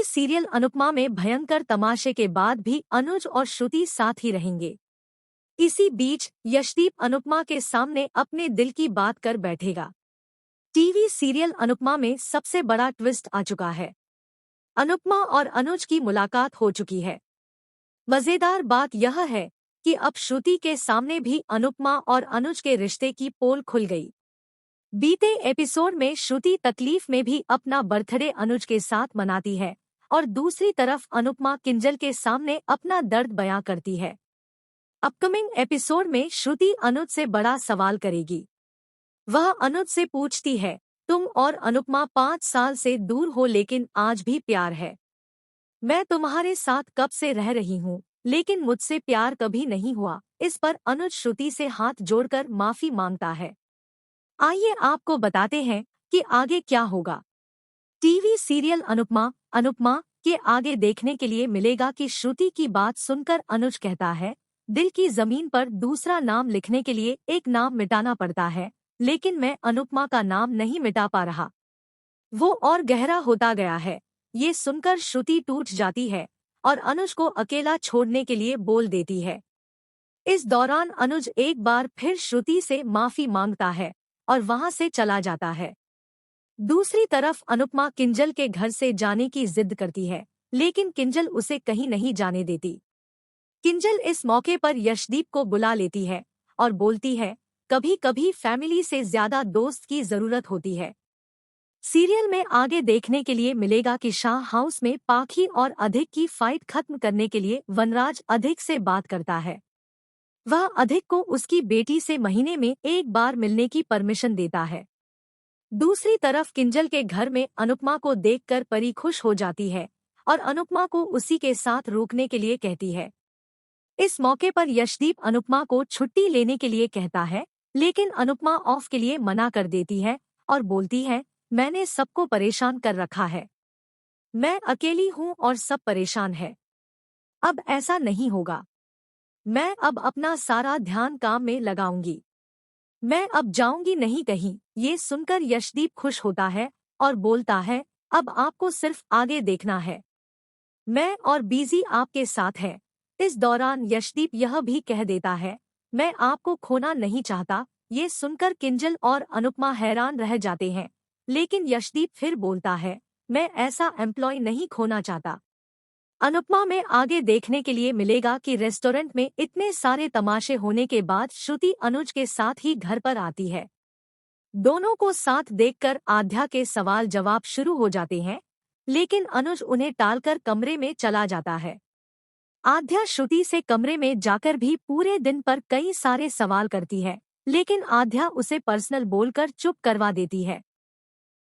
Serial Anupama में भयंकर तमाशे के बाद भी अनुज और श्रुति साथ ही रहेंगे। इसी बीच यशदीप अनुपमा के सामने अपने दिल की बात कर बैठेगा। टीवी सीरियल अनुपमा में सबसे बड़ा ट्विस्ट आ चुका है। अनुपमा और अनुज की मुलाकात हो चुकी है। मजेदार बात यह है कि अब श्रुति के सामने भी अनुपमा और अनुज के रिश्ते की पोल खुल गई। बीते एपिसोड में श्रुति तकलीफ में भी अपना बर्थडे अनुज के साथ मनाती है और दूसरी तरफ अनुपमा किंजल के सामने अपना दर्द बयां करती है। अपकमिंग एपिसोड में श्रुति अनुज से बड़ा सवाल करेगी। वह अनुज से पूछती है, तुम और अनुपमा 5 साल से दूर हो लेकिन आज भी प्यार है। मैं तुम्हारे साथ कब से रह रही हूँ लेकिन मुझसे प्यार कभी नहीं हुआ। इस पर अनुज श्रुति से हाथ जोड़कर माफी मांगता है। आइए आपको बताते हैं कि आगे क्या होगा। टीवी सीरियल अनुपमा के आगे देखने के लिए मिलेगा कि श्रुति की बात सुनकर अनुज कहता है, दिल की जमीन पर दूसरा नाम लिखने के लिए एक नाम मिटाना पड़ता है, लेकिन मैं अनुपमा का नाम नहीं मिटा पा रहा। वो और गहरा होता गया है। ये सुनकर श्रुति टूट जाती है और अनुज को अकेला छोड़ने के लिए बोल देती है। इस दौरान अनुज एक बार फिर श्रुति से माफी मांगता है और वहां से चला जाता है। दूसरी तरफ अनुपमा किंजल के घर से जाने की जिद करती है, लेकिन किंजल उसे कहीं नहीं जाने देती। किंजल इस मौके पर यशदीप को बुला लेती है और बोलती है, कभी कभी फैमिली से ज्यादा दोस्त की जरूरत होती है। सीरियल में आगे देखने के लिए मिलेगा कि शाह हाउस में पाखी और अधिक की फाइट खत्म करने के लिए वनराज अधिक से बात करता है। वह अधिक को उसकी बेटी से महीने में एक बार मिलने की परमिशन देता है। दूसरी तरफ किंजल के घर में अनुपमा को देखकर परी खुश हो जाती है और अनुपमा को उसी के साथ रुकने के लिए कहती है। इस मौके पर यशदीप अनुपमा को छुट्टी लेने के लिए कहता है, लेकिन अनुपमा ऑफ के लिए मना कर देती है और बोलती है, मैंने सबको परेशान कर रखा है। मैं अकेली हूँ और सब परेशान है। अब ऐसा नहीं होगा। मैं अब अपना सारा ध्यान काम में लगाऊंगी। मैं अब जाऊंगी नहीं कहीं। ये सुनकर यशदीप खुश होता है और बोलता है, अब आपको सिर्फ आगे देखना है। मैं और बीजी आपके साथ है। इस दौरान यशदीप यह भी कह देता है, मैं आपको खोना नहीं चाहता। ये सुनकर किंजल और अनुपमा हैरान रह जाते हैं, लेकिन यशदीप फिर बोलता है, मैं ऐसा एम्प्लॉय नहीं खोना चाहता। अनुपमा में आगे देखने के लिए मिलेगा कि रेस्टोरेंट में इतने सारे तमाशे होने के बाद श्रुति अनुज के साथ ही घर पर आती है। दोनों को साथ देखकर आध्या के सवाल जवाब शुरू हो जाते हैं, लेकिन अनुज उन्हें टालकर कमरे में चला जाता है। आध्या श्रुति से कमरे में जाकर भी पूरे दिन पर कई सारे सवाल करती है, लेकिन आध्या उसे पर्सनल बोलकर चुप करवा देती है।